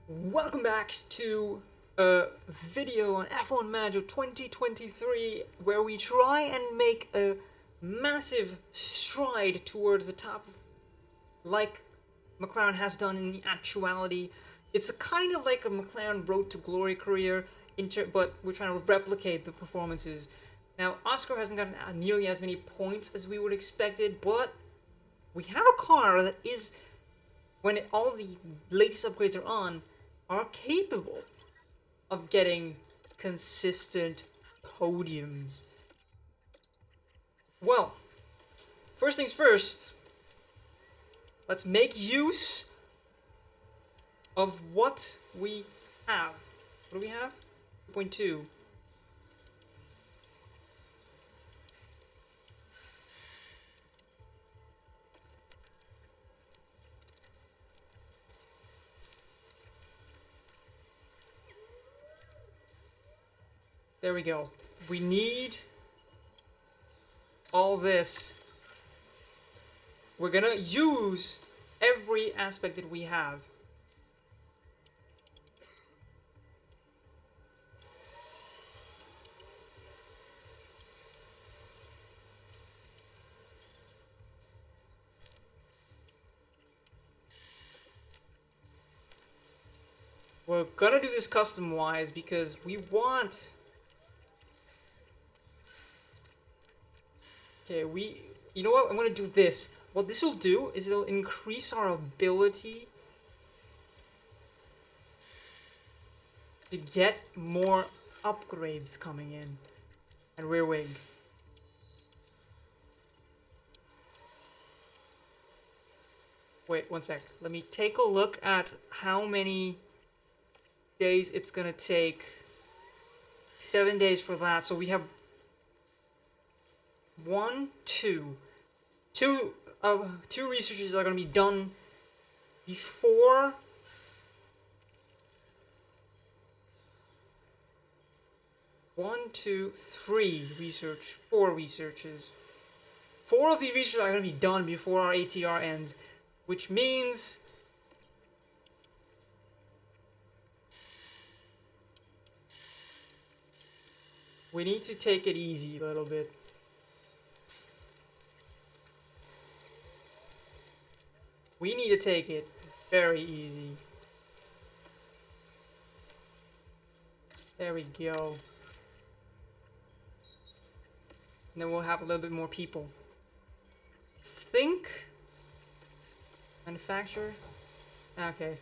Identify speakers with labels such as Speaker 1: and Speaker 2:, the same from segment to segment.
Speaker 1: Welcome back to a video on F1 Manager 2023 where we try and make a massive stride towards the top like McLaren has done in the actuality. It's a kind of like a McLaren Road to Glory career, but we're trying to replicate the performances. Now, Oscar hasn't gotten nearly as many points as we would expected, but we have a car that is, when all the latest upgrades are on, are capable of getting consistent podiums. Well, first things first, let's make use of what we have. What do we have? 2.2. There we go. We need all this. We're gonna use every aspect that we have. We're gonna do this custom wise because we want. Okay, you know what? I'm gonna do this. What this will do is it'll increase our ability to get more upgrades coming in. And rear wing. Wait, one sec. Let me take a look at how many days it's gonna take. 7 days for that. So we have two researches are going to be done before four researches. 4 of these researches are going to be done before our ATR ends, which means we need to take it easy a little bit. We need to take it very easy. There we go. And then we'll have a little bit more people. Think. Manufacturer. Okay.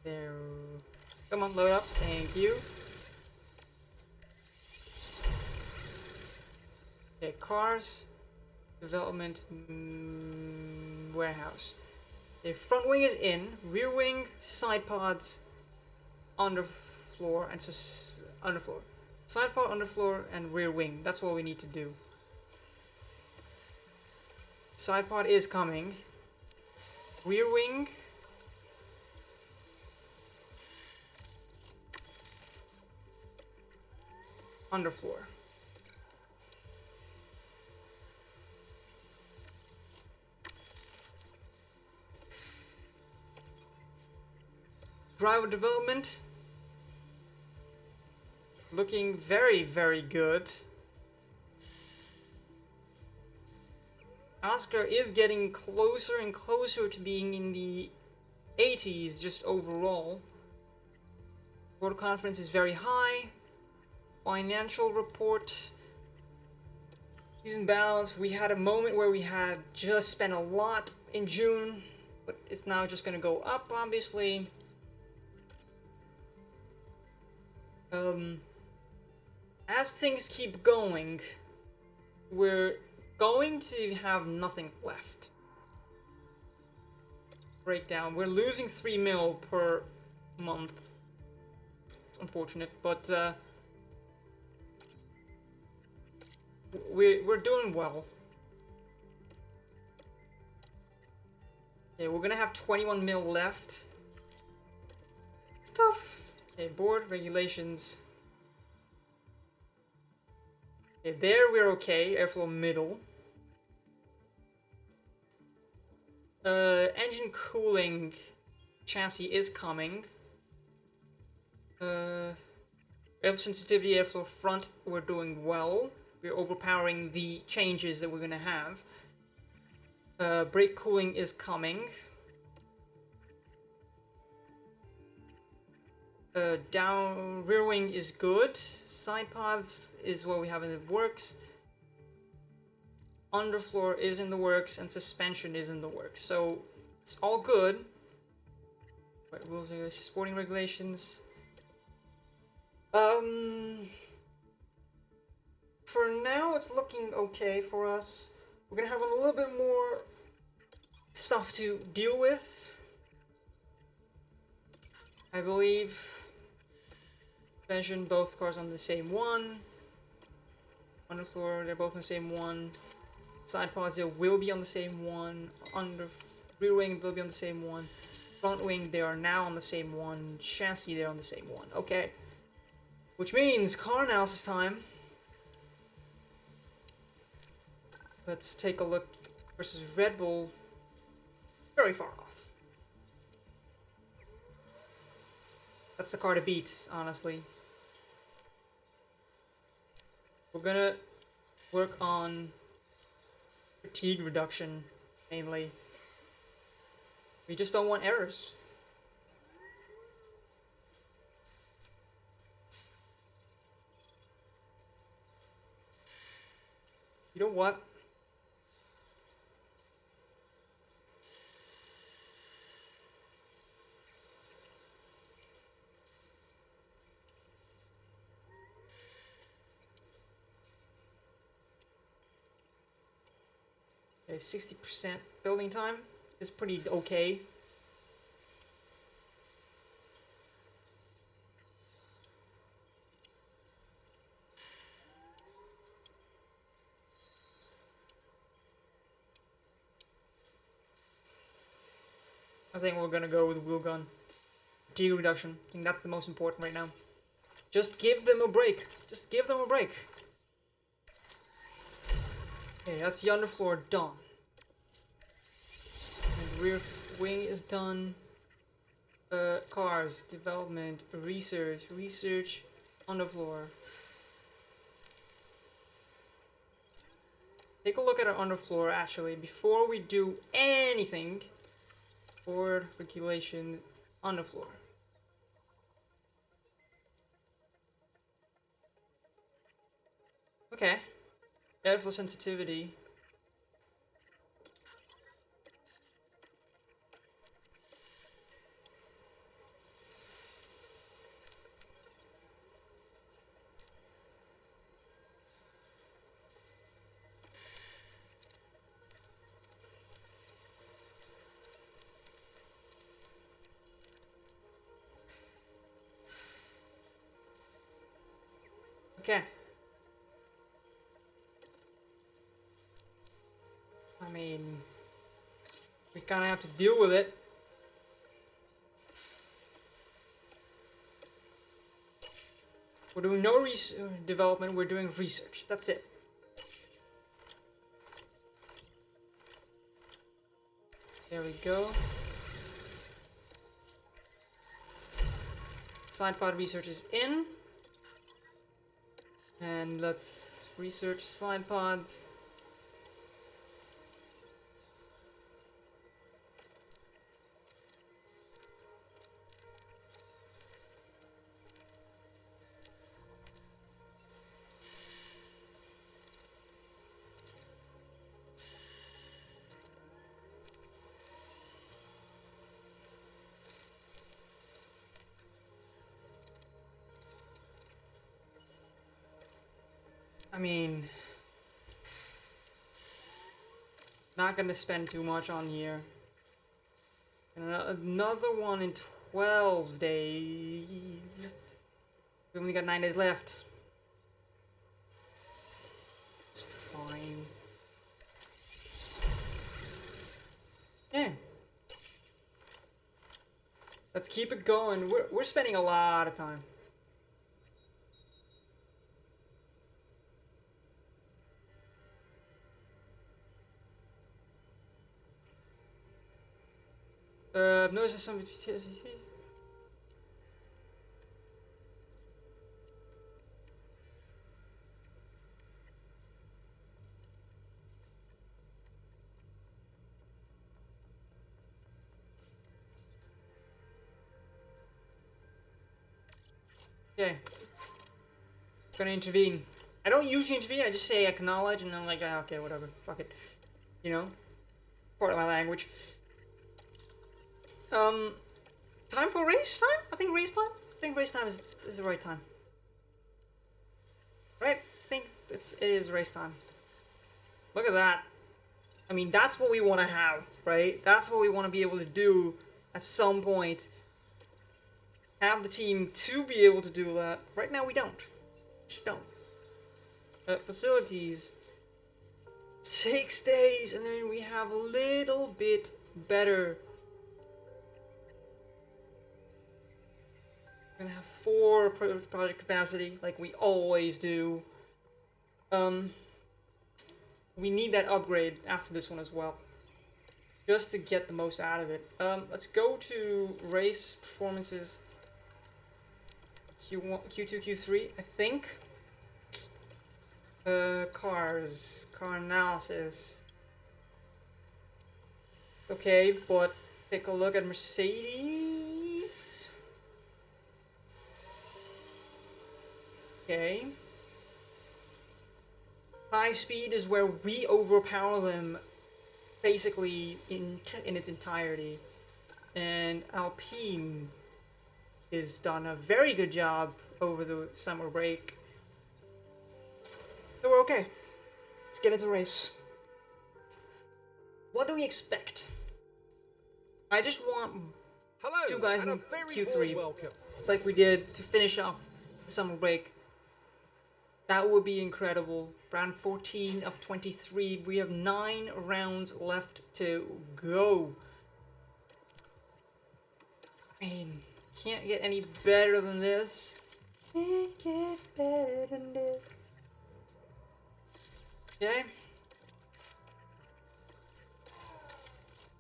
Speaker 1: There. Come on, load up. Thank you. Okay, cars. Development warehouse. The front wing is in, rear wing, side pods, underfloor, and underfloor. Side pod, underfloor, and rear wing. That's what we need to do. Side pod is coming. Rear wing. Underfloor. Driver development looking very, very good. Oscar is getting closer and closer to being in the 80s just overall. World confidence is very high. Financial report. Season balance. We had a moment where we had just spent a lot in June, but it's now just going to go up, obviously. As things keep going, we're going to have nothing left. Breakdown. We're losing 3 mil per month. It's unfortunate, but we're doing well. Yeah, we're gonna have 21 mil left. Stuff. Okay, board regulations. Okay, there we're okay. Airflow middle. Engine cooling chassis is coming. Air sensitivity, airflow front, we're doing well. We're overpowering the changes that we're gonna have. Brake cooling is coming. Down rear wing is good. Side pods is what we have in the works. Underfloor is in the works, and suspension is in the works. So it's all good. Right, rules, regulations, sporting regulations. For now, it's looking okay for us. We're gonna have a little bit more stuff to deal with, I believe. Suspension, both cars on the same one. Underfloor, they're both on the same one. Side pods, they will be on the same one. Under rear wing, they'll be on the same one. Front wing, they are now on the same one. Chassis, they're on the same one. Okay. Which means car analysis time. Let's take a look versus Red Bull. Very far off. That's the car to beat, honestly. We're gonna work on fatigue reduction, mainly. We just don't want errors. You know what? Okay, 60% building time is pretty okay. I think we're gonna go with wheel gun. Fatigue reduction. I think that's the most important right now. Just give them a break. Just give them a break. Okay, that's the underfloor done. And rear wing is done. Cars, development, research, underfloor. Take a look at our underfloor actually before we do anything. Board regulation, underfloor. Okay. Airflow sensitivity. Okay. I mean, we kind of have to deal with it. We're doing no development, we're doing research. That's it. There we go. Side pod research is in. And let's research side pods. I mean, not gonna spend too much on here. And another one in 12 days. We only got 9 days left. It's fine. Yeah. Let's keep it going. We're spending a lot of time. I've noticed that some. Okay. Gonna intervene. I don't usually intervene, I just say acknowledge and I'm like, ah, okay, whatever. Fuck it. You know? Part of my language. Time for race time? I think race time? I think race time is the right time. Right? I think it is race time. Look at that. I mean, that's what we want to have, right? That's what we want to be able to do at some point. Have the team to be able to do that. Right now we don't. Just don't. Facilities. 6 days and then we have a little bit better. We're gonna have 4 project capacity like we always do. We need that upgrade after this one as well. Just to get the most out of it. Let's go to race performances. Q1, Q2, Q3, I think. Cars. Car analysis. Okay, but take a look at Mercedes. Okay. High speed is where we overpower them basically in its entirety. And Alpine has done a very good job over the summer break. So we're okay. Let's get into the race. What do we expect? I just want two guys in Q3, like we did to finish off the summer break. That would be incredible. Round 14 of 23. We have 9 rounds left to go. I mean, can't get any better than this. Can't get better than this. Okay.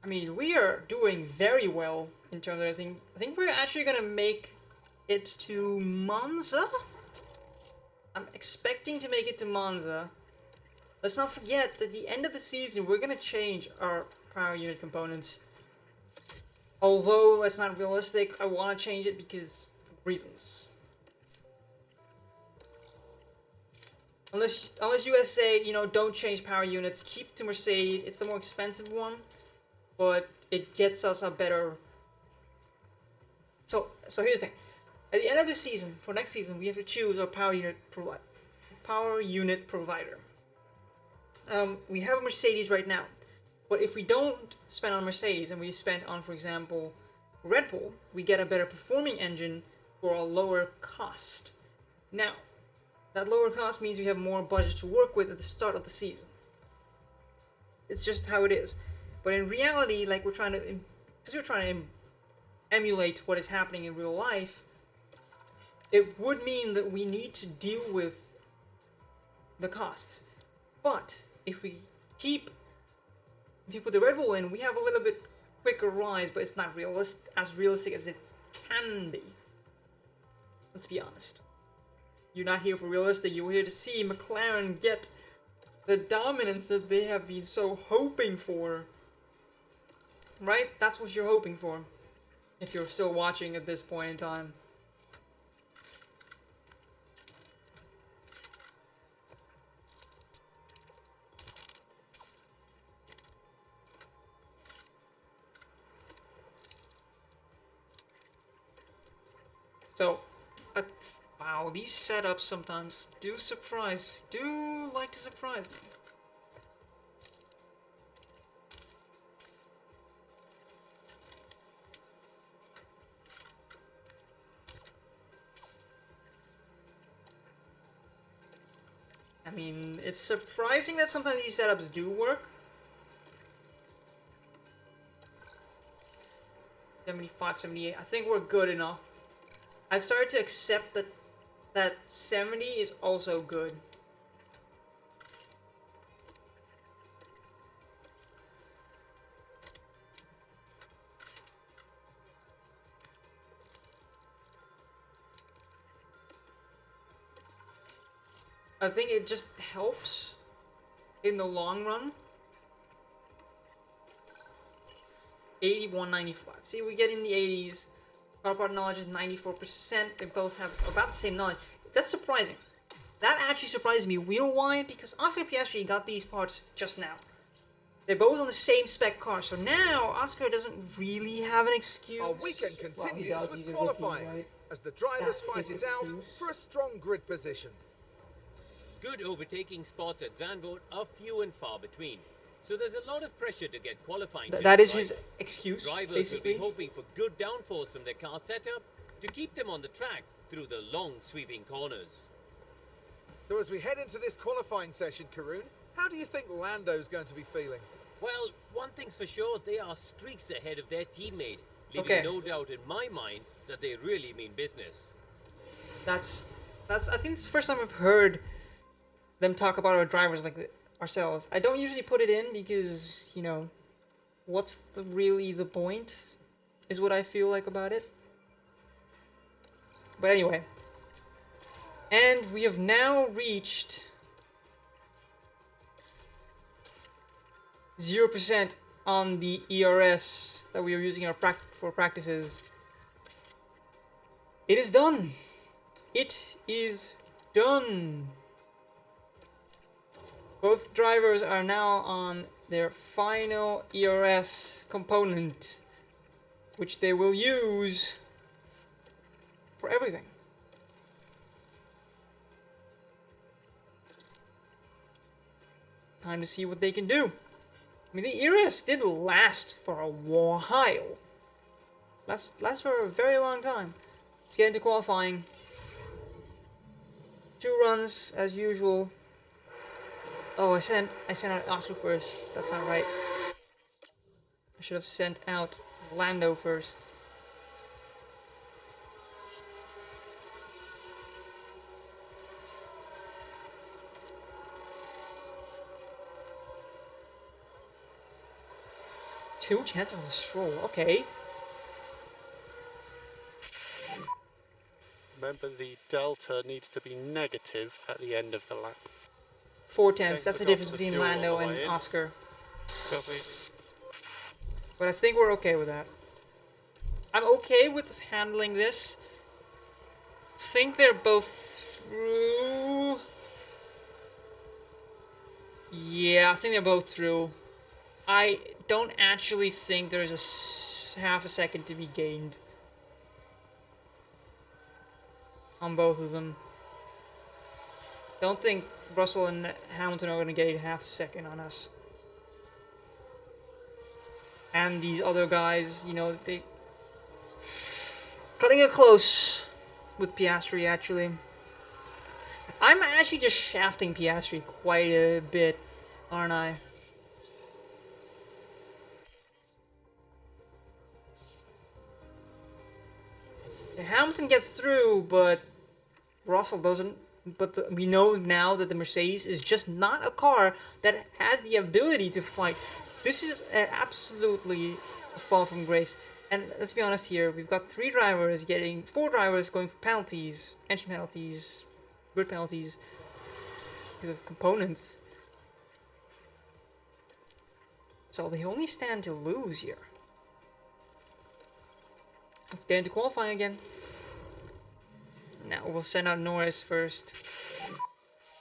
Speaker 1: I mean, we are doing very well in terms of everything. I think we're actually gonna make it to Monza. I'm expecting to make it to Monza. Let's not forget that at the end of the season, we're gonna change our power unit components. Although that's not realistic, I want to change it because of reasons. Unless you guys say, you know, don't change power units, keep to Mercedes. It's the more expensive one, but it gets us a better. So here's the thing. At the end of the season, for next season, we have to choose our power unit provider. We have a Mercedes right now, but if we don't spend on Mercedes and we spend on, for example, Red Bull, we get a better performing engine for a lower cost. Now, that lower cost means we have more budget to work with at the start of the season. It's just how it is. But in reality, like we're trying to emulate what is happening in real life, it would mean that we need to deal with the costs. But if we put the Red Bull in, we have a little bit quicker rise, but it's not as realistic as it can be. Let's be honest. You're not here for realistic, you're here to see Mclaren get the dominance that they have been so hoping for. Right? That's what you're hoping for. If you're still watching at this point in time. So, wow, these setups sometimes do like to surprise me. I mean, it's surprising that sometimes these setups do work. 75, 78, I think we're good enough. I've started to accept that 70 is also good. I think it just helps in the long run. 81.95. See, we get in the 80s. Car part knowledge is 94%. They both have about the same knowledge. That's surprising. That actually surprised me. You know why? Because Oscar Piastri got these parts just now. They're both on the same spec car, so now Oscar doesn't really have an excuse.
Speaker 2: Our weekend continues
Speaker 1: Well,
Speaker 2: with qualifying,
Speaker 1: right?
Speaker 2: as the drivers
Speaker 1: That's
Speaker 2: fight
Speaker 1: his
Speaker 2: it out
Speaker 1: excuse.
Speaker 2: for a strong grid position.
Speaker 3: Good overtaking spots at Zandvoort are few and far between, so there's a lot of pressure to get qualifying.
Speaker 1: That is
Speaker 3: right.
Speaker 1: his excuse,
Speaker 3: Drivers
Speaker 1: basically.
Speaker 3: will be hoping for good downforce from their car setup to keep them on the track through the long sweeping corners.
Speaker 2: So as we head into this qualifying session, Karun, how do you think Lando's going to be feeling?
Speaker 3: Well, one thing's for sure, they are streaks ahead of their teammate, leaving no doubt in my mind that they really mean business.
Speaker 1: That's. I think it's the first time I've heard them talk about our drivers like ourselves. I don't usually put it in because, you know, what's really the point? Is what I feel like about it. But anyway. And we have now reached 0% on the ERS that we are using for practices. It is done. It is done. Both drivers are now on their final ERS component, which they will use for everything. Time to see what they can do. I mean, the ERS did last for a while. Last for a very long time. Let's get into qualifying. 2 runs as usual. Oh, I sent out Oscar first. That's not right. I should have sent out Lando first. Two chances on the Stroll, okay.
Speaker 4: Remember, the delta needs to be negative at the end of the lap.
Speaker 1: 4/10. That's the
Speaker 4: Forgot
Speaker 1: difference
Speaker 4: the
Speaker 1: between
Speaker 4: fuel on
Speaker 1: Lando
Speaker 4: the
Speaker 1: and
Speaker 4: way in.
Speaker 1: Oscar.
Speaker 4: Copy.
Speaker 1: But I think we're okay with that. I'm okay with handling this. I think they're both through. Yeah, I think they're both through. I don't actually think there's half a second to be gained on both of them. Don't think Russell and Hamilton are going to gain half a second on us. And these other guys, you know, they cutting it close with Piastri, actually. I'm actually just shafting Piastri quite a bit, aren't I? Hamilton gets through, but Russell doesn't. But we know now that the Mercedes is just not a car that has the ability to fight. This is absolutely a fall from grace. And let's be honest here, we've got 4 drivers going for penalties, engine penalties, grid penalties, because of components. So they only stand to lose here. Let's get into qualifying again. Now we'll send out Norris first.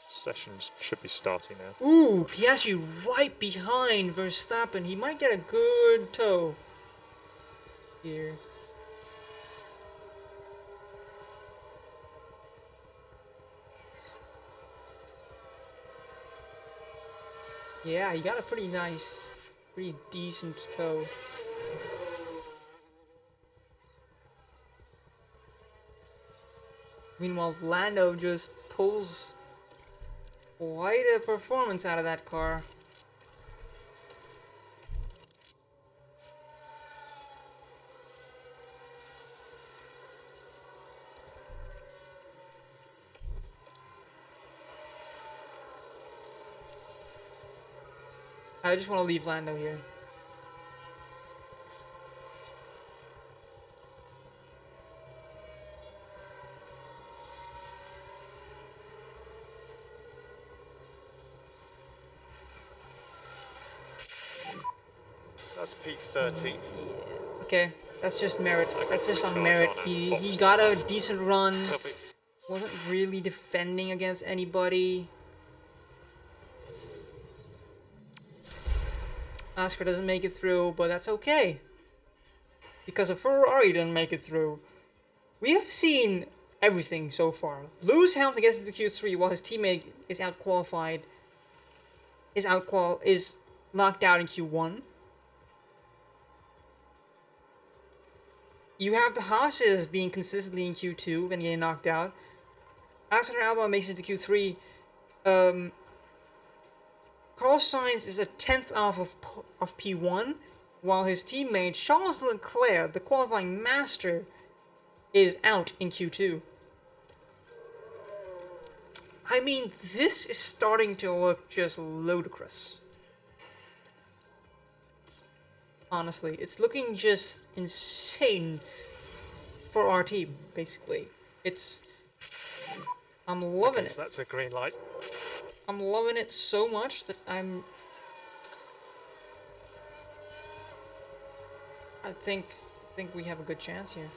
Speaker 5: Sessions should be starting now.
Speaker 1: Ooh, Piastri right behind Verstappen. He might get a good tow here. Yeah, he got a pretty decent tow. Meanwhile, Lando just pulls quite a performance out of that car. I just want to leave Lando here.
Speaker 4: That's P13.
Speaker 1: Okay, that's just merit. That's just on
Speaker 5: Charge
Speaker 1: merit.
Speaker 5: on
Speaker 1: He
Speaker 5: box
Speaker 1: got a
Speaker 5: side.
Speaker 1: decent run.
Speaker 4: He'll be
Speaker 1: Wasn't really defending against anybody. Oscar doesn't make it through, but that's okay. Because a Ferrari didn't make it through. We have seen everything so far. Lewis Hamilton gets into Q3 while his teammate is out-qualified. Is knocked out in Q1. You have the Haas's being consistently in Q2 and getting knocked out. Alexander Albon makes it to Q3. Carlos Sainz is a 10th off of P1, while his teammate Charles Leclerc, the qualifying master, is out in Q2. I mean, this is starting to look just ludicrous. Honestly, it's looking just insane for our team, basically. I'm loving it.
Speaker 5: So that's a green light.
Speaker 1: I'm loving it so much that I think we have a good chance here.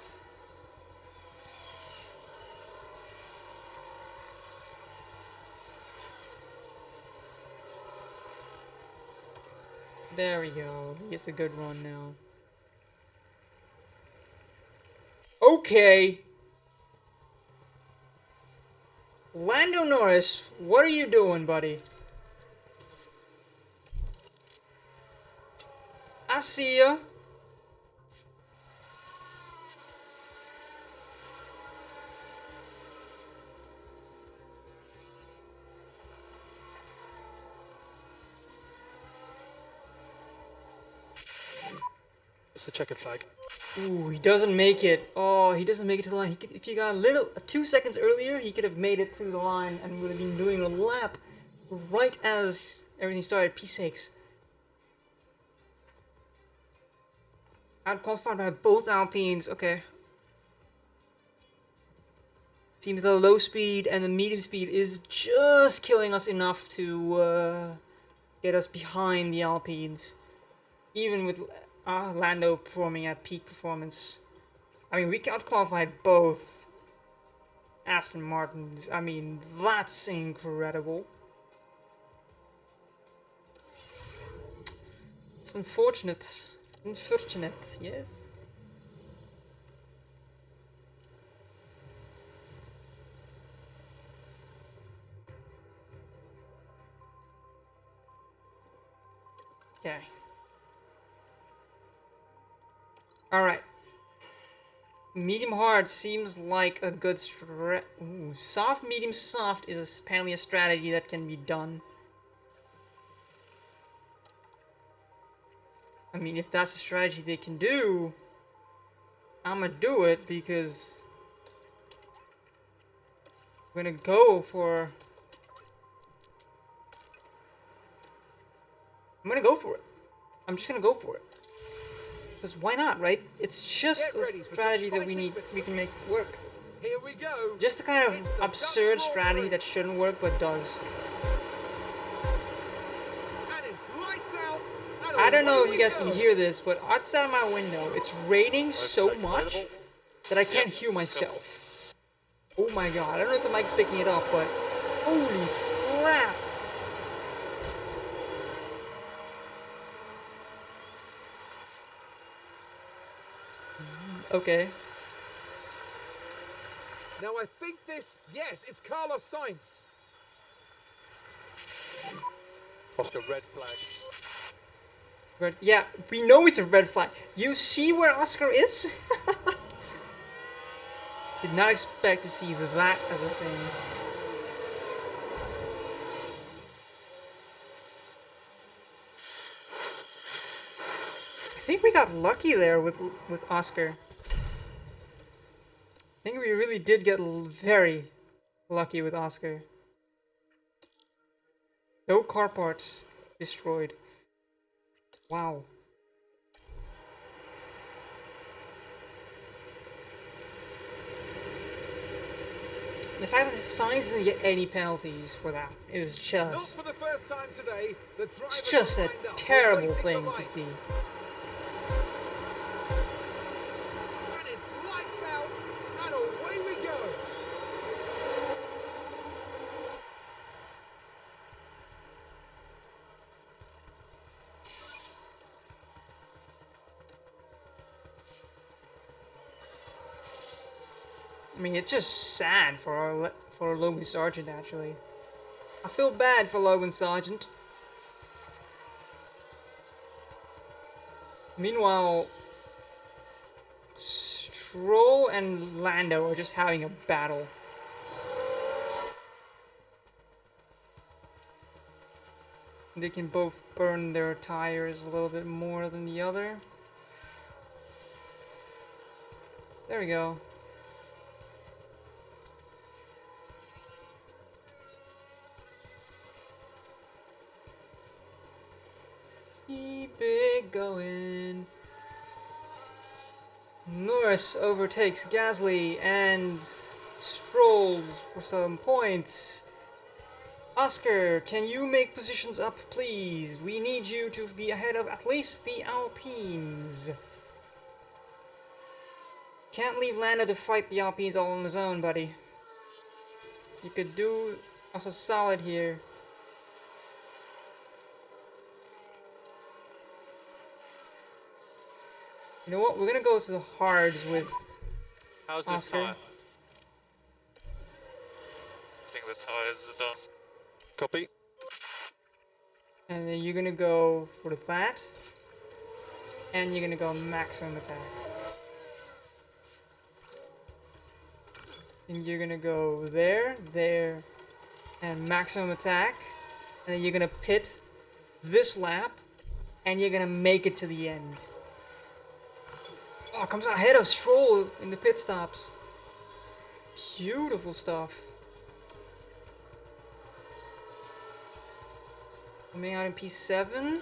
Speaker 1: There we go. He gets a good run now. Okay. Lando Norris, what are you doing, buddy? I see ya.
Speaker 5: It's a checkered flag.
Speaker 1: Ooh, he doesn't make it. Oh, he doesn't make it to the line. If he got 2 seconds earlier, he could have made it to the line and would have been doing a lap right as everything started. P6. Out-qualified by both Alpines. Okay. Seems the low speed and the medium speed is just killing us enough to get us behind the Alpines. Even with Lando performing at peak performance. I mean, we out-qualified both Aston Martins. I mean, that's incredible. It's unfortunate. It's unfortunate, yes. Okay. Alright. Medium hard seems like a good soft, medium, soft is apparently a strategy that can be done. I mean, if that's a strategy they can do, I'ma do it because we're gonna go for... I'm gonna go for it. I'm just gonna go for it. Because why not, right? It's just a strategy that we can make work.
Speaker 2: Here we go.
Speaker 1: Just the kind of absurd strategy that shouldn't work but does.
Speaker 2: And it's lights out.
Speaker 1: I don't know if you guys can hear this, but outside my window, it's raining so much that I can't hear myself. Oh my god, I don't know if the mic's picking it up, but holy crap! Okay.
Speaker 2: Now I think this... Yes, it's Carlos Sainz.
Speaker 4: Oscar, red flag.
Speaker 1: Red, yeah, we know it's a red flag. You see where Oscar is? Did not expect to see that as a thing. I think we got lucky there with Oscar. I think we really did get very lucky with Oscar. No car parts destroyed. Wow. The fact that Sainz doesn't get any penalties for that is
Speaker 2: Not
Speaker 1: just...
Speaker 2: for the first time today. The drivers
Speaker 1: It's just a
Speaker 2: are lined up,
Speaker 1: terrible
Speaker 2: awaiting the
Speaker 1: thing to
Speaker 2: lights.
Speaker 1: see. I mean, it's just sad for Logan Sargent, actually. I feel bad for Logan Sargent. Meanwhile, Stroll and Lando are just having a battle. They can both burn their tires a little bit more than the other. There we go. Keep it going. Norris overtakes Gasly and Stroll for some points. Oscar, can you make positions up, please? We need you to be ahead of at least the Alpines. Can't leave Lando to fight the Alpines all on his own, buddy. You could do us a solid here. You know what? We're gonna go to the hards with
Speaker 5: How's this
Speaker 1: Oscar.
Speaker 5: tyre? I think the tyres are done. Copy.
Speaker 1: And then you're gonna go for that. And you're gonna go maximum attack. And you're gonna go there, there, and maximum attack. And then you're gonna pit this lap. And you're gonna make it to the end. Oh, comes ahead of Stroll in the pit stops. Beautiful stuff. Coming out in P7.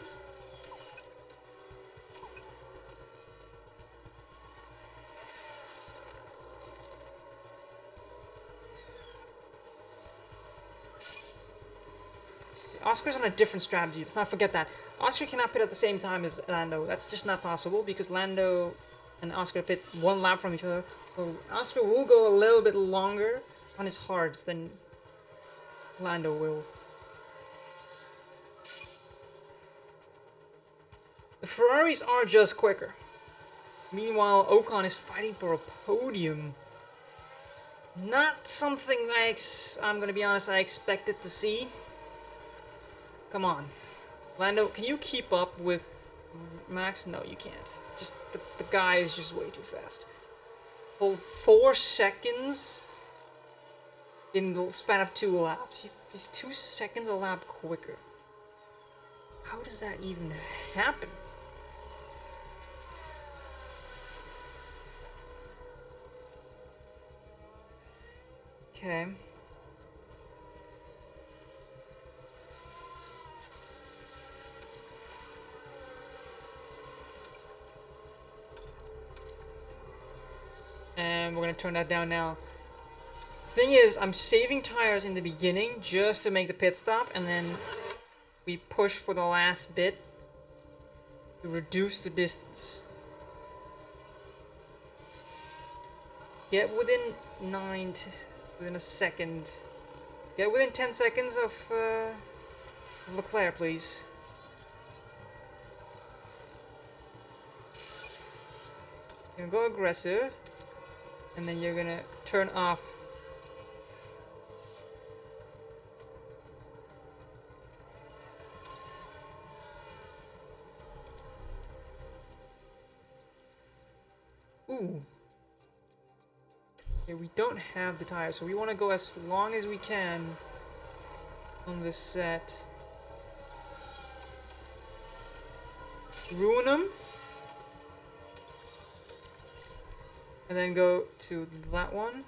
Speaker 1: Oscar's on a different strategy. Let's not forget that. Oscar cannot pit at the same time as Lando. That's just not possible because Lando and Oscar pit one lap from each other. So Oscar will go a little bit longer on his hards than Lando will. The Ferraris are just quicker. Meanwhile, Ocon is fighting for a podium. Not something I'm gonna be honest, I expected to see. Come on. Lando, can you keep up with Max? No, you can't. Just the guy is just way too fast. Well, 4 seconds in the span of 2 laps. He's 2 seconds a lap quicker. How does that even happen? Okay. And we're gonna turn that down now. Thing is, I'm saving tires in the beginning just to make the pit stop, and then we push for the last bit to reduce the distance. Get within within a second. Get within 10 seconds of Leclerc, please. You're gonna go aggressive, and then you're gonna turn off. Ooh. Okay, we don't have the tires, so we want to go as long as we can on this set. Ruin them. And then go to that one.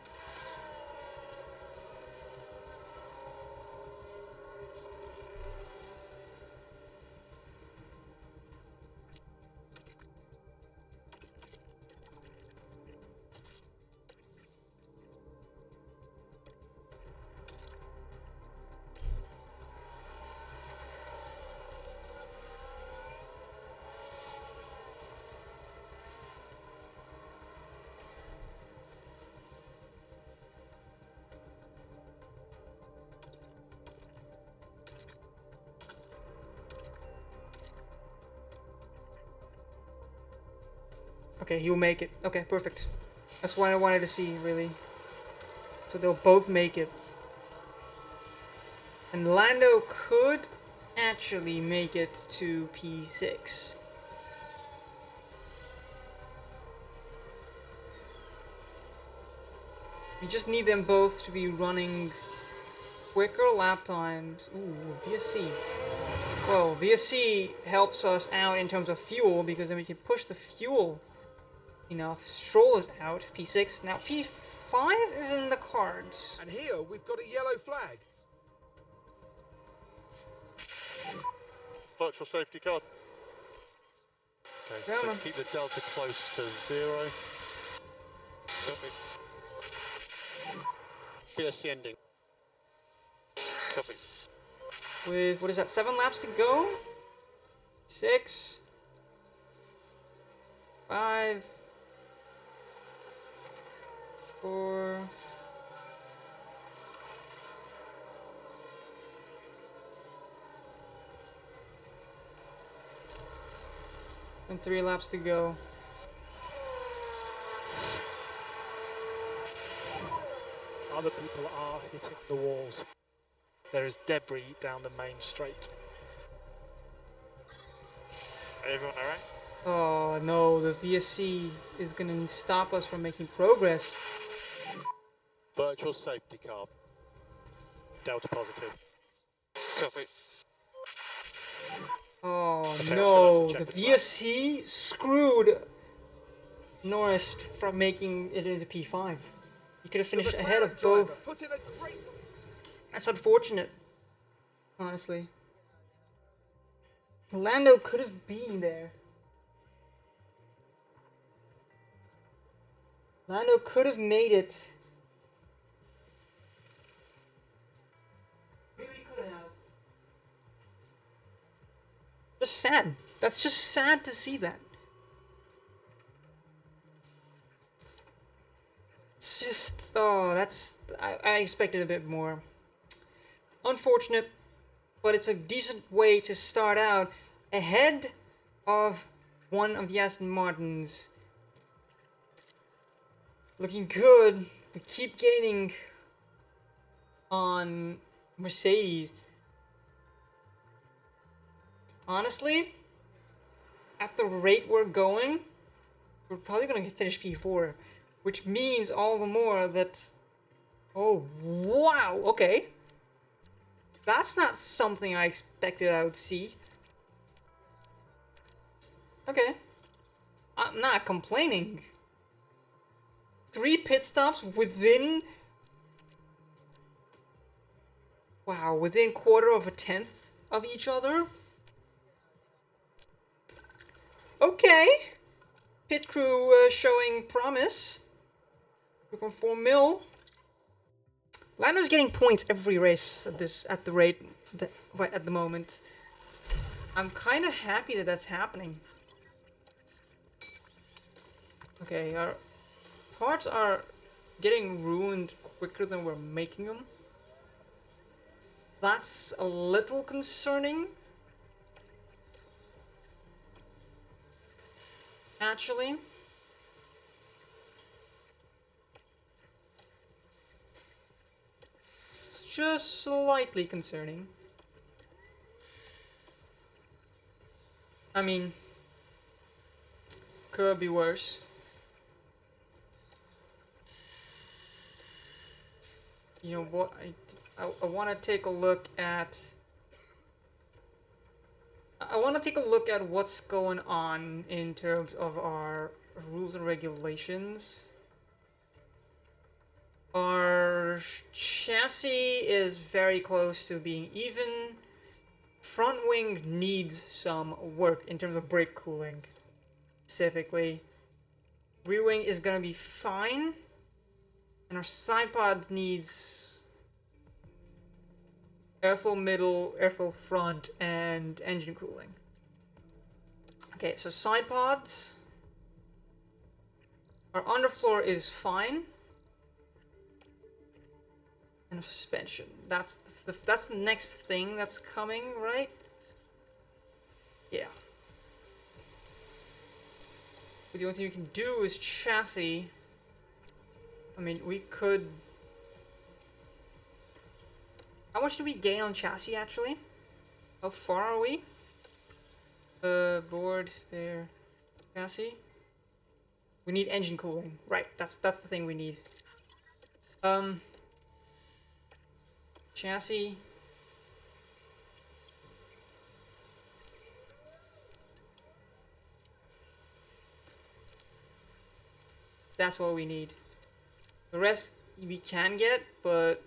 Speaker 1: Okay, he'll make it. Okay, perfect. That's what I wanted to see, really. So they'll both make it. And Lando could actually make it to P6. We just need them both to be running quicker lap times. Ooh, VSC. Well, VSC helps us out in terms of fuel because then we can push the fuel enough. Stroll is out, P6. Now P5 is in the cards.
Speaker 2: And here we've got a yellow flag.
Speaker 4: Virtual safety car. Okay, so
Speaker 1: Yeah,
Speaker 4: keep the delta close to 0. Copy. BSC ending. Copy.
Speaker 1: With, what is that, 7 laps to go? 6. 5. 4. And 3 laps to go.
Speaker 5: Other people are hitting the walls. There is debris down the main straight. Everyone alright?
Speaker 1: Oh no, the VSC is gonna stop us from making progress.
Speaker 4: Virtual safety car.
Speaker 5: Delta positive.
Speaker 4: Copy.
Speaker 1: Oh
Speaker 5: Okay,
Speaker 1: no,
Speaker 5: let's go
Speaker 1: the
Speaker 5: back to check the
Speaker 1: VSC screwed Norris from making it into P5. He could have
Speaker 2: The
Speaker 1: finished ahead of
Speaker 2: McLaren driver
Speaker 1: both.
Speaker 2: put in a great...
Speaker 1: That's unfortunate, honestly. Lando could have been there. Lando could have made it. Really could have. Just sad. That's just sad to see that. It's just, oh, that's, I expected a bit more. Unfortunate, but it's a decent way to start out ahead of one of the Aston Martins. Looking good. We keep gaining on Mercedes. Honestly, at the rate we're going, we're probably going to finish P4. Which means all the more that... Oh, wow, okay. That's not something I expected I would see. Okay. I'm not complaining. 3 pit stops within... Wow, within quarter of a tenth of each other? Okay. Pit crew showing promise. 2.4 mil. Lando's getting points every race at the rate right at the moment. I'm kind of happy that that's happening. Okay, our parts are getting ruined quicker than we're making them. That's a little concerning. Actually. It's just slightly concerning. I mean, could be worse. You know what? I want to take a look at. I want to take a look at what's going on in terms of our rules and regulations. Our chassis is very close to being even. Front wing needs some work in terms of brake cooling, specifically. Rear wing is gonna be fine. And our side pod needs airflow middle, airflow front, and engine cooling. Okay, so side pods. Our underfloor is fine. And suspension. That's the next thing that's coming, right? Yeah. But the only thing we can do is chassis. I mean, we could How much do we gain on chassis actually? How far are we? Board there. Chassis. We need engine cooling. Right, that's the thing we need. Chassis. That's what we need. The rest we can get, but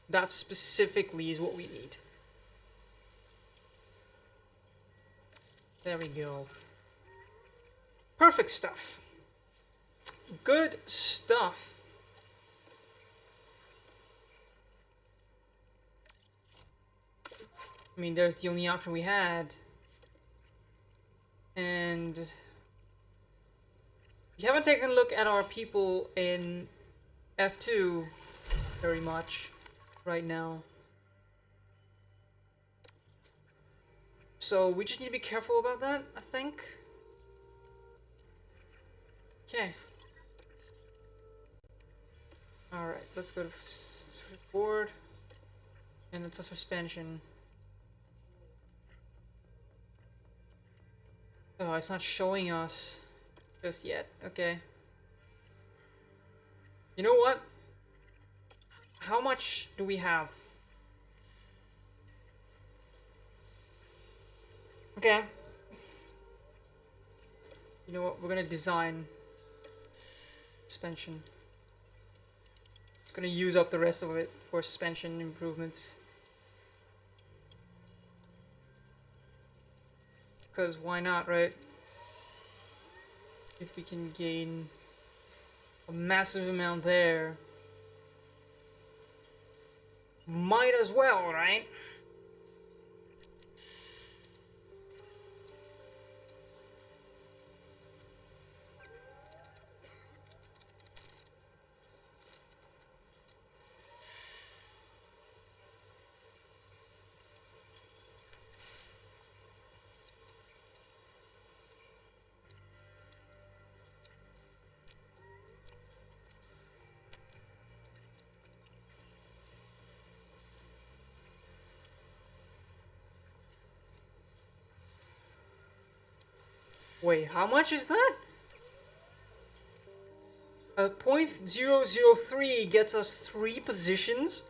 Speaker 1: that specifically is what we need. There we go. Perfect stuff. Good stuff. I mean, there's the only option we had. And we haven't taken a look at our people in F2 very much right now. So we just need to be careful about that, I think. Okay. Alright, let's go to board. And it's a suspension. Oh, it's not showing us just yet. Okay. You know what? How much do we have? Okay. You know what? We're gonna design suspension. It's gonna use up the rest of it for suspension improvements. Because why not, right? If we can gain a massive amount there, might as well, right? Wait, how much is that? 0.003 gets us 3 positions?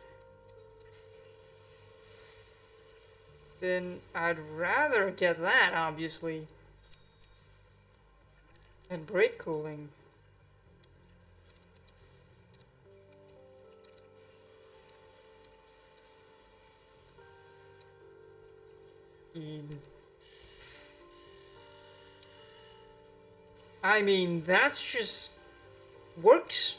Speaker 1: Then I'd rather get that, obviously. And brake cooling. I mean, that's just works.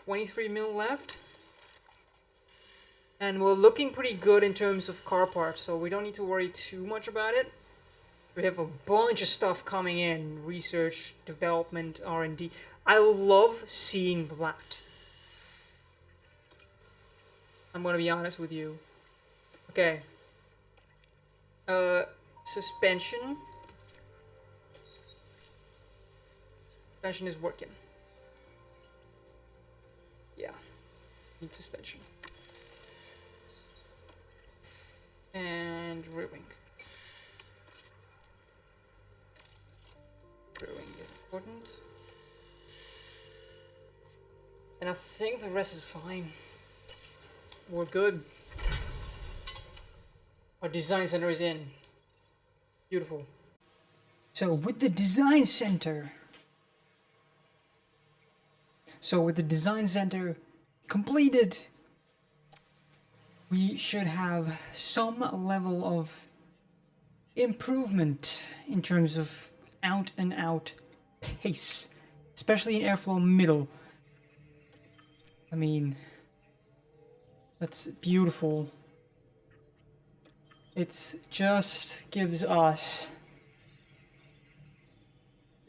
Speaker 1: $23 mil left. And we're looking pretty good in terms of car parts, so we don't need to worry too much about it. We have a bunch of stuff coming in. Research, development, R&D. I love seeing that. I'm gonna be honest with you. Okay. Suspension. Suspension is working. Yeah. Need suspension. And rear wing. Rear wing is important. And I think the rest is fine. We're good. Our design center is in. Beautiful. So with the design center completed, we should have some level of improvement in terms of out and out pace, especially in airflow middle. I mean, that's beautiful. It just gives us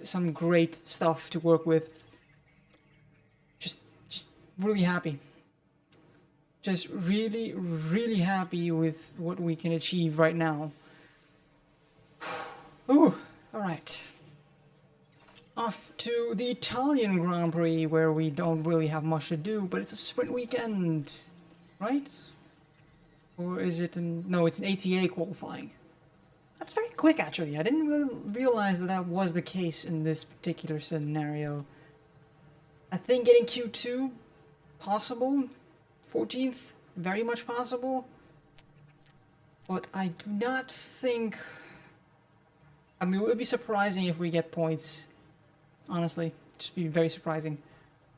Speaker 1: some great stuff to work with. Just really happy. Just really, really happy with what we can achieve right now. Ooh, alright. Off to the Italian Grand Prix, where we don't really have much to do, but it's a sprint weekend, right? Or is it no, it's an ATA qualifying. That's very quick, actually. I didn't really realize that that was the case in this particular scenario. I think getting Q2, possible. 14th, very much possible. But I do not think... I mean, it would be surprising if we get points. Honestly, just be very surprising.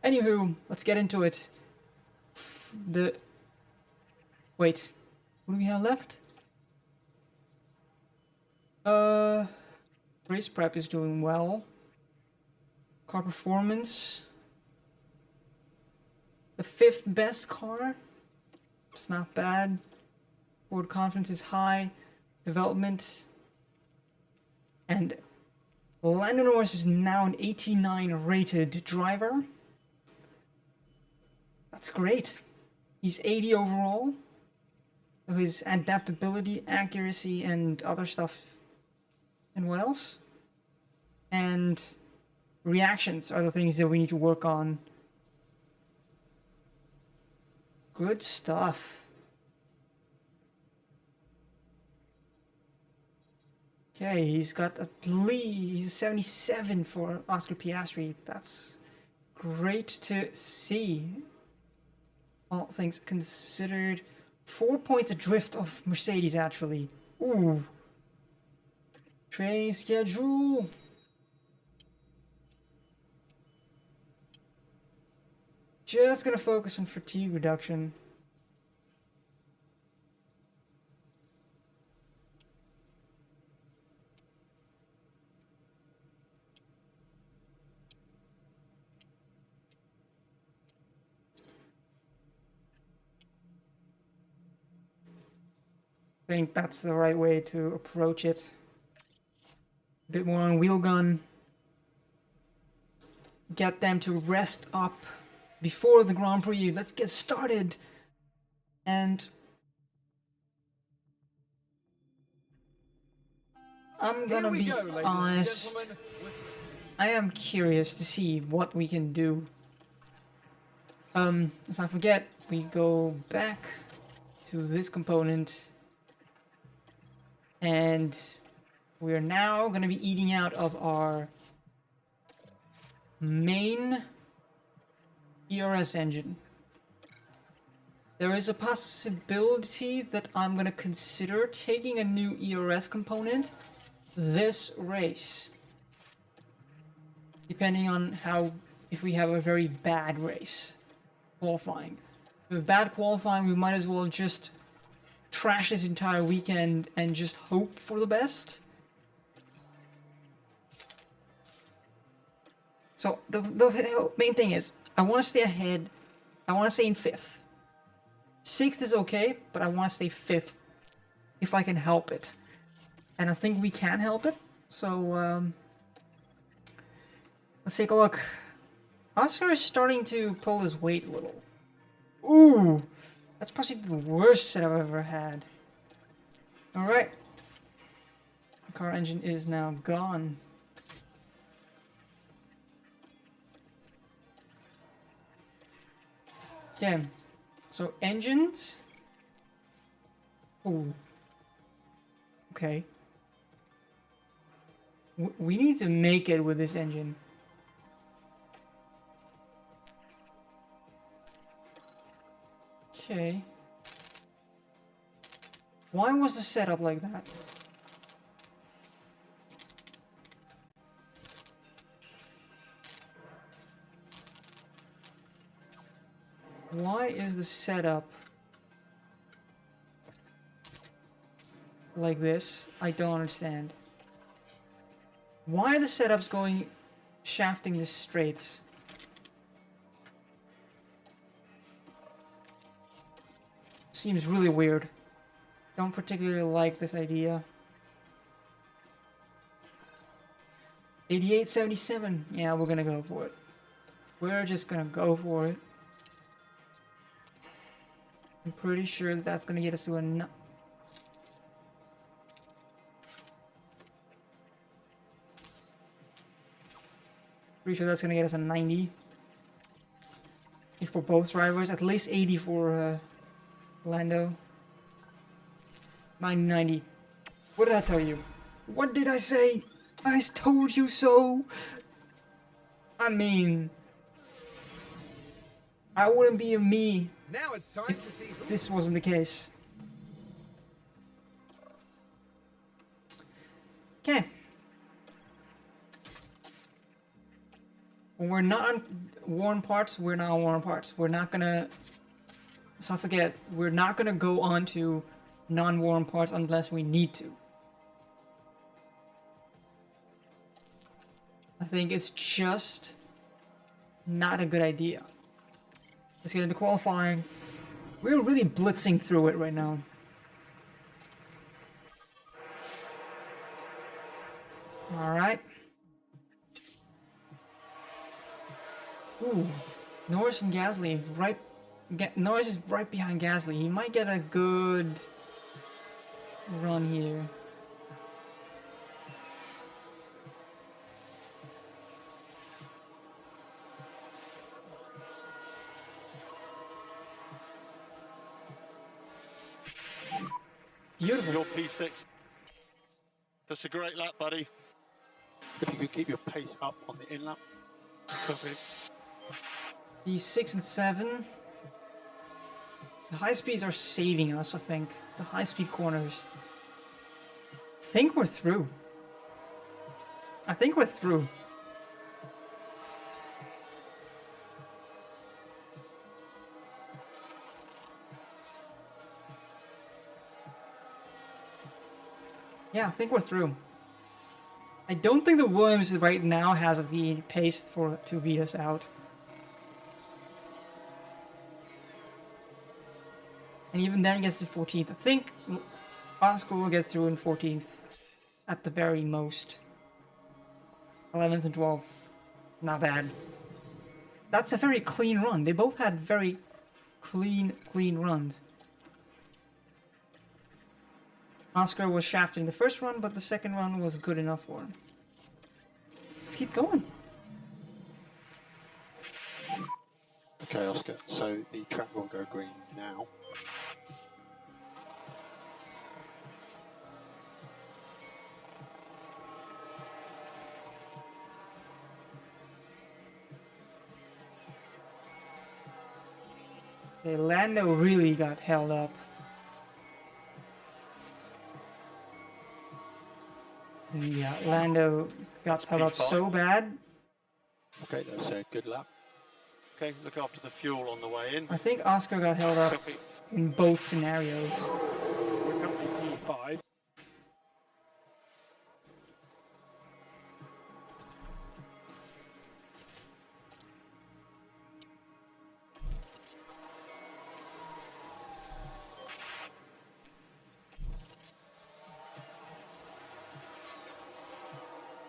Speaker 1: Anywho, let's get into it. Wait, what do we have left? Race prep is doing well. Car performance. The 5th best car. It's not bad. Forward confidence is high. Development. And Lando Norris is now an 89 rated driver. That's great. He's 80 overall. So his adaptability, accuracy, and other stuff. And what else? And reactions are the things that we need to work on. Good stuff. Okay, he's got at least he's a 77 for Oscar Piastri. That's great to see. All things considered. 4 points adrift of Mercedes, actually. Ooh. Training schedule. Just gonna focus on fatigue reduction. I think that's the right way to approach it. A bit more on wheel gun. Get them to rest up before the Grand Prix. Let's get started. And I'm gonna be honest. I am curious to see what we can do. Let's not forget, we go back to this component. And we're now going to be eating out of our main ERS engine. There is a possibility that I'm going to consider taking a new ERS component this race. Depending on if we have a very bad race qualifying. With bad qualifying, we might as well just trash this entire weekend and just hope for the best. So the main thing is, I want to stay ahead. I want to stay in 5th. 6th is okay, but I want to stay 5th if I can help it. And I think we can help it. So let's take a look. Oscar is starting to pull his weight a little. Ooh! That's probably the worst set I've ever had. Alright. The car engine is now gone. Okay. So engines. Ooh. Okay. We need to make it with this engine. Okay. Why was the setup like that? Why is the setup like this? I don't understand. Why are the setups going shafting the straights? Seems really weird. Don't particularly like this idea. 88.77. Yeah, we're gonna go for it. We're just gonna go for it. I'm pretty sure that that's gonna get us to a... Pretty sure that's gonna get us a 90. For both drivers, at least 80 for Lando. 90. What did I tell you? What did I say? I told you so. I mean, I wouldn't be a me
Speaker 2: Now it's time
Speaker 1: if
Speaker 2: to see who
Speaker 1: this wasn't the case. Okay. When we're not on worn parts, we're not on worn parts. We're not gonna... So I forget, we're not gonna go on to non-worn parts unless we need to. I think it's just not a good idea. Let's get into qualifying. We're really blitzing through it right now. Alright. Ooh, Norris and Gasly Norris is right behind Gasly. He might get a good run here. Beautiful.
Speaker 4: Your P6. That's a great lap, buddy. If you could keep your pace up on the in lap. Perfect.
Speaker 1: He's 6 and 7. The high speeds are saving us, I think. The high speed corners. I think we're through. I think we're through. Yeah, I think we're through. I don't think the Williams right now has the pace to beat us out. And even then he gets to 14th. I think Oscar will get through in 14th at the very most. 11th and 12th. Not bad. That's a very clean run. They both had very clean runs. Oscar was shafted in the first run, but the second run was good enough for him. Let's keep going.
Speaker 4: Okay, Oscar, so the track will go green now.
Speaker 1: Okay, Lando really got held up. Yeah, Lando got held up so bad.
Speaker 4: Okay, that's a good lap. Okay, look after the fuel on the way in.
Speaker 1: I think Oscar got held up in both scenarios.
Speaker 5: We're currently P5.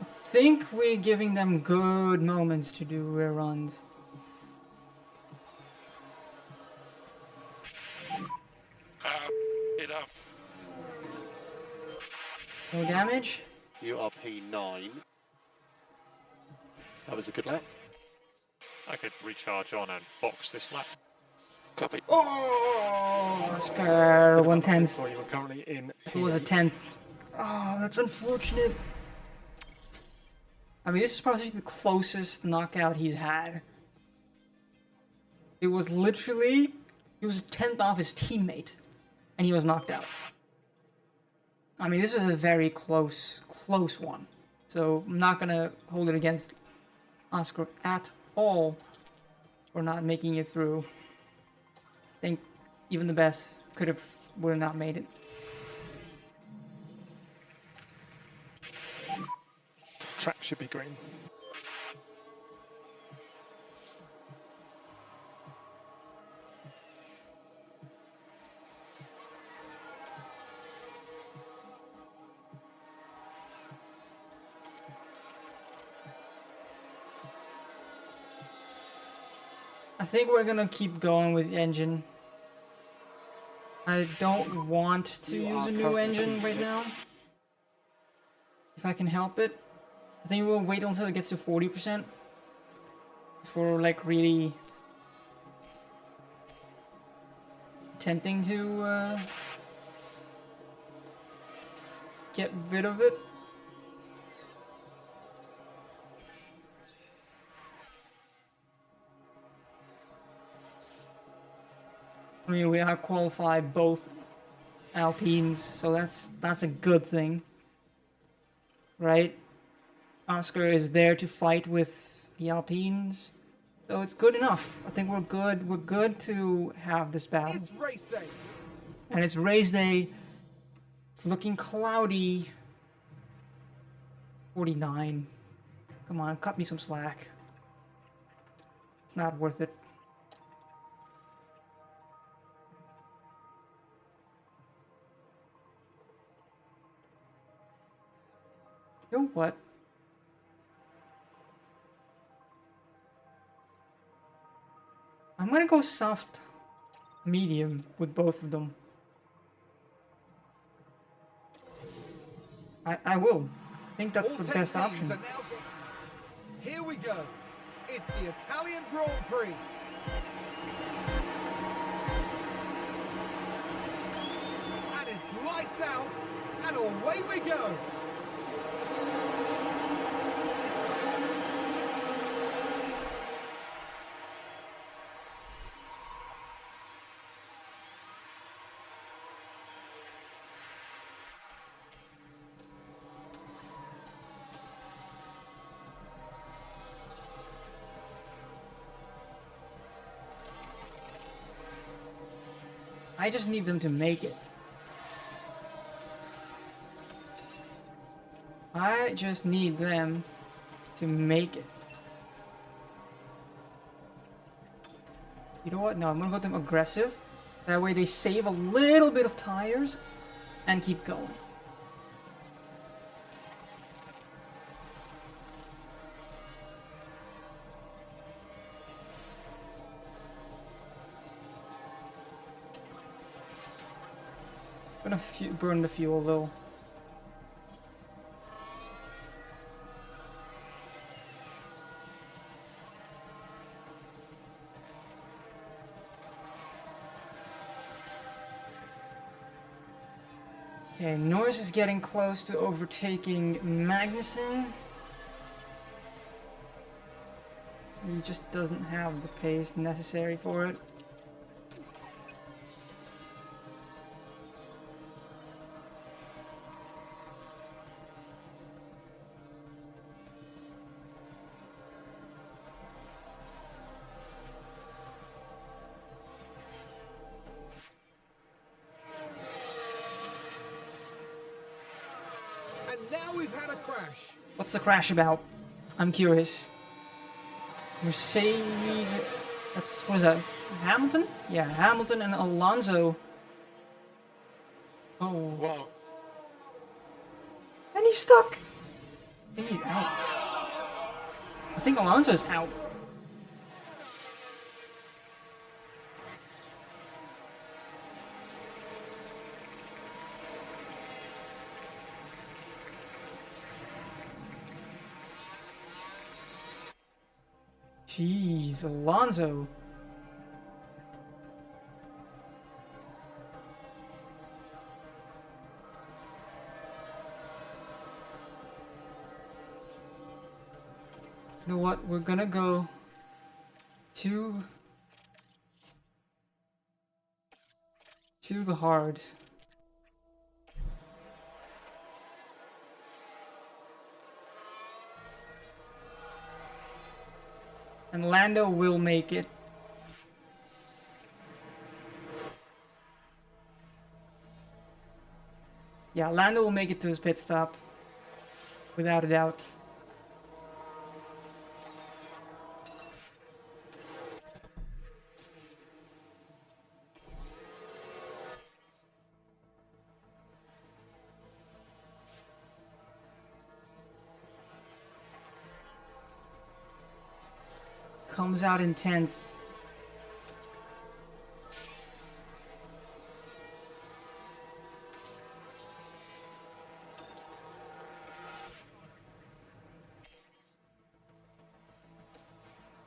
Speaker 1: I think we're giving them good moments to do rear runs.
Speaker 4: Enough.
Speaker 1: No damage?
Speaker 4: You are P9. That was a good lap.
Speaker 5: I could recharge on and box this lap.
Speaker 4: Copy.
Speaker 1: Oh, Oscar, 1/10.
Speaker 5: You were currently in
Speaker 1: It was a 10th. Oh, that's unfortunate. I mean, this is probably the closest knockout he's had. It was literally, he was 10th off his teammate, and he was knocked out. I mean, this is a very close one. So I'm not gonna hold it against Oscar at all for not making it through. I think even the best would have not made it.
Speaker 5: track should be green.
Speaker 1: I think we're gonna keep going with engine. I don't want to use a new engine right now. If I can help it. I think we'll wait until it gets to 40%. for like really attempting to get rid of it. I mean, we have qualified both Alpines, so that's a good thing, right? Oscar is there to fight with the Alpines, so it's good enough. I think we're good. We're good to have this battle.
Speaker 2: It's race day.
Speaker 1: And it's race day. It's looking cloudy. 49. Come on, cut me some slack. It's not worth it. You know what? I'm gonna go soft medium with both of them. I will. I think that's
Speaker 2: All
Speaker 1: the
Speaker 2: 10
Speaker 1: best
Speaker 2: teams
Speaker 1: option.
Speaker 2: are now Here we go. It's the Italian Grand Prix. And it's lights out, and away we go.
Speaker 1: I just need them to make it. I just need them to make it. You know what? No, I'm gonna put them aggressive. That way they save a little bit of tires and keep going. Gonna burn the fuel though. Okay, Norris is getting close to overtaking Magnussen. He just doesn't have the pace necessary for it.
Speaker 2: And now we've had a crash.
Speaker 1: What's the crash about? I'm curious. Mercedes... That's... What is that? Hamilton? Yeah, Hamilton and Alonso. Oh.
Speaker 4: Wow.
Speaker 1: And he's stuck! I think he's out. I think Alonso's out. Jeez, Alonso. You know what? We're gonna go to the hards. And Lando will make it. Yeah, Lando will make it to his pit stop. Without a doubt. Comes out in 10th.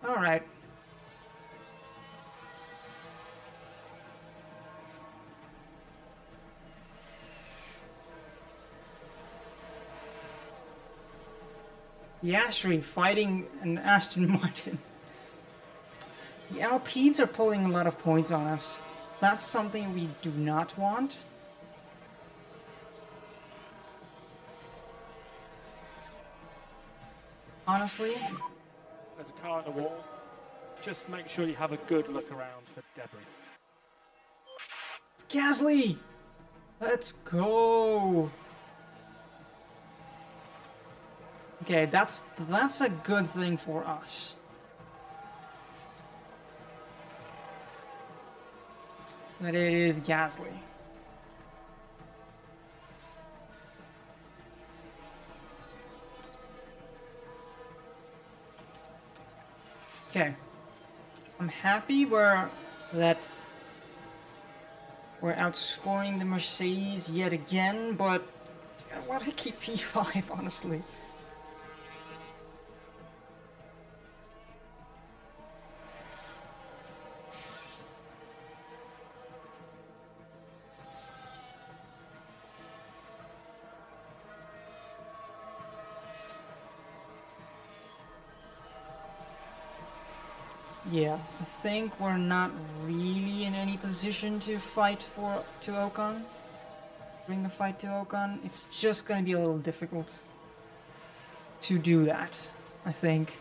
Speaker 1: Alright. Piastri fighting an Aston Martin. The Alpines are pulling a lot of points on us. That's something we do not want. Honestly.
Speaker 5: There's a car on the wall. Just make sure you have a good look around for debris.
Speaker 1: It's Gasly! Let's go! Okay, that's a good thing for us. But it is Gasly. Okay. I'm happy we're outscoring the Mercedes yet again, but why do I keep P5, honestly? Yeah, I think we're not really in any position to fight to Ocon. Bring the fight to Ocon. It's just gonna be a little difficult to do that, I think.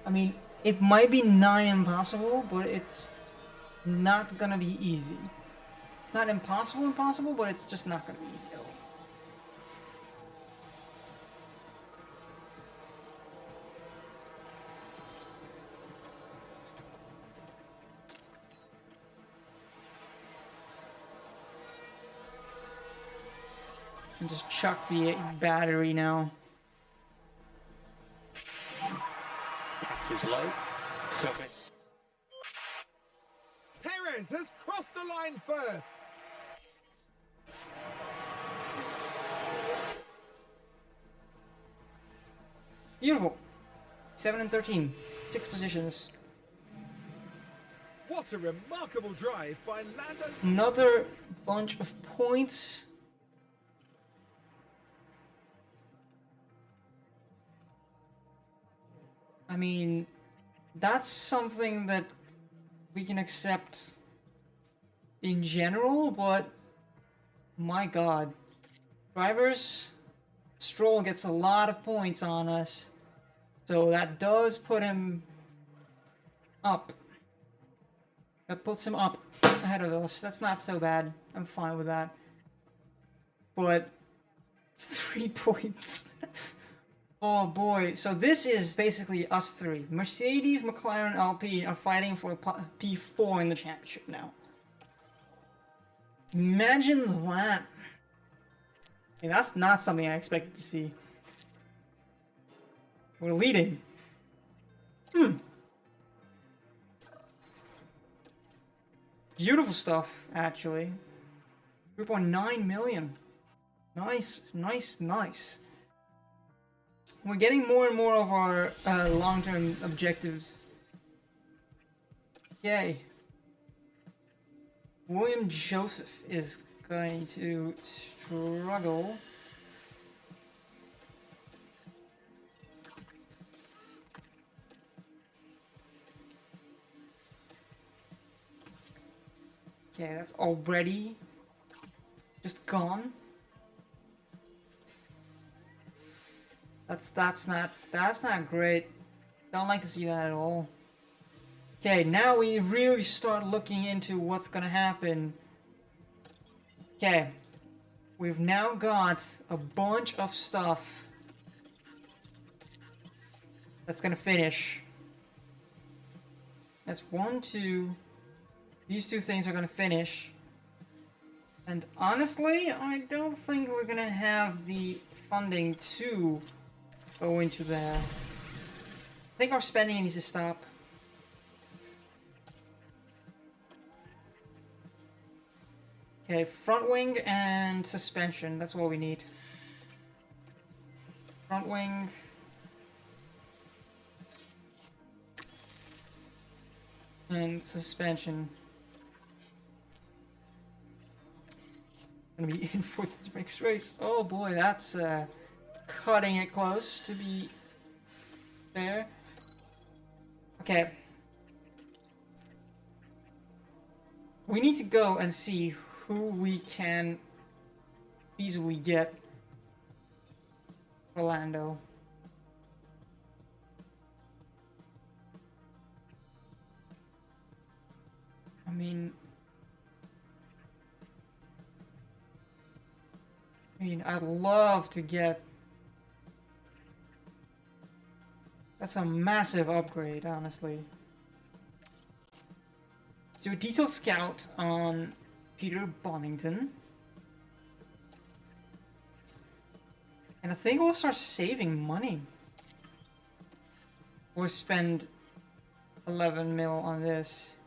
Speaker 1: I mean, it might be nigh impossible, but it's not gonna be easy. It's not impossible, but it's just not gonna be easy at all. And just chuck the battery now.
Speaker 4: Pack is low. Copy.
Speaker 2: Perez has crossed the line first.
Speaker 1: Beautiful. 7 and 13. 6 positions.
Speaker 2: What a remarkable drive by Lando.
Speaker 1: Another bunch of points. I mean, that's something that we can accept in general, but my god. Drivers, Stroll gets a lot of points on us, so that does put him up. That puts him up ahead of us. That's not so bad. I'm fine with that. But it's 3 points. Oh boy, so this is basically us three. Mercedes, McLaren, Alpine are fighting for P4 in the championship now. Imagine that. Okay, that's not something I expected to see. We're leading. Beautiful stuff, actually. 3.9 million. Nice, nice, nice. We're getting more and more of our long-term objectives. Yay. William Joseph is going to struggle. Okay, that's already just gone. That's not great. Don't like to see that at all. Okay, now we really start looking into what's gonna happen. Okay, we've now got a bunch of stuff that's gonna finish. That's 1, 2. These 2 things are gonna finish. And honestly, I don't think we're gonna have the funding to go into there. I think our spending needs to stop. Okay, front wing and suspension. That's what we need. Front wing. And suspension. Gonna be in for the next race. Oh boy, that's cutting it close to be there. Okay. We need to go and see who we can easily get for Lando. I mean, I'd love to get... That's a massive upgrade, honestly. So a detail scout on Peter Bonington. And I think we'll start saving money. We'll spend 11 mil on this.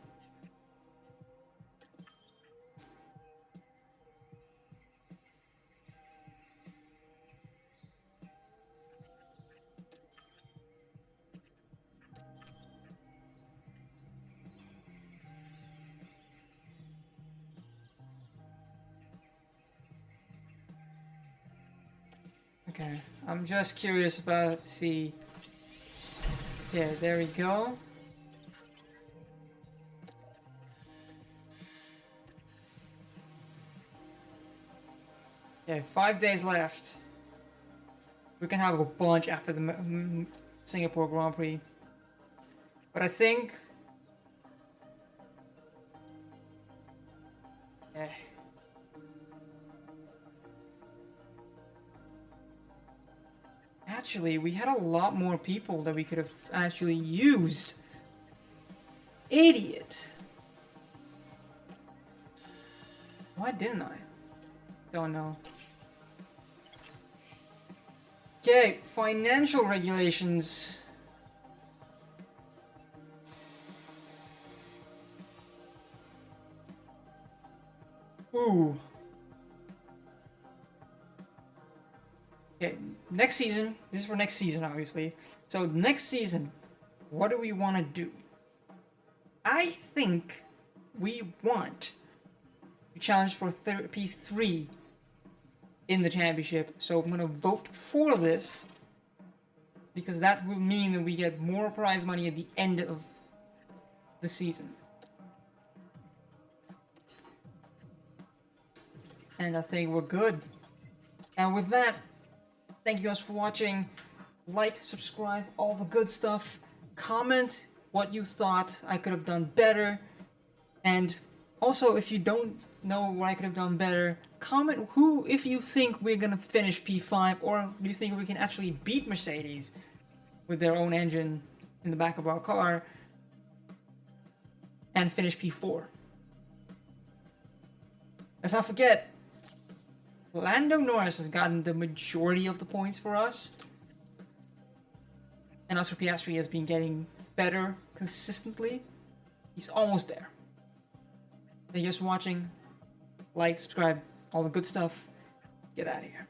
Speaker 1: Okay, I'm just curious about, see. Yeah, there we go. Yeah, 5 days left. We can have a bunch after the Singapore Grand Prix. But I think... Yeah. Actually, we had a lot more people that we could have actually used. Idiot! Why didn't I? Don't know. Okay, financial regulations. Ooh. Okay, next season. This is for next season, obviously. So next season, what do we want to do? I think we want to challenge for P3 in the championship. So I'm going to vote for this because that will mean that we get more prize money at the end of the season. And I think we're good. And with that, thank you guys for watching. Like, subscribe, all the good stuff. Comment what you thought I could have done better. And also, if you don't know what I could have done better, comment if you think we're gonna finish P5, or do you think we can actually beat Mercedes with their own engine in the back of our car and finish P4. Let's not forget, Lando Norris has gotten the majority of the points for us. And Oscar Piastri has been getting better consistently. He's almost there. Thank you guys for watching. Like, subscribe, all the good stuff. Get out of here.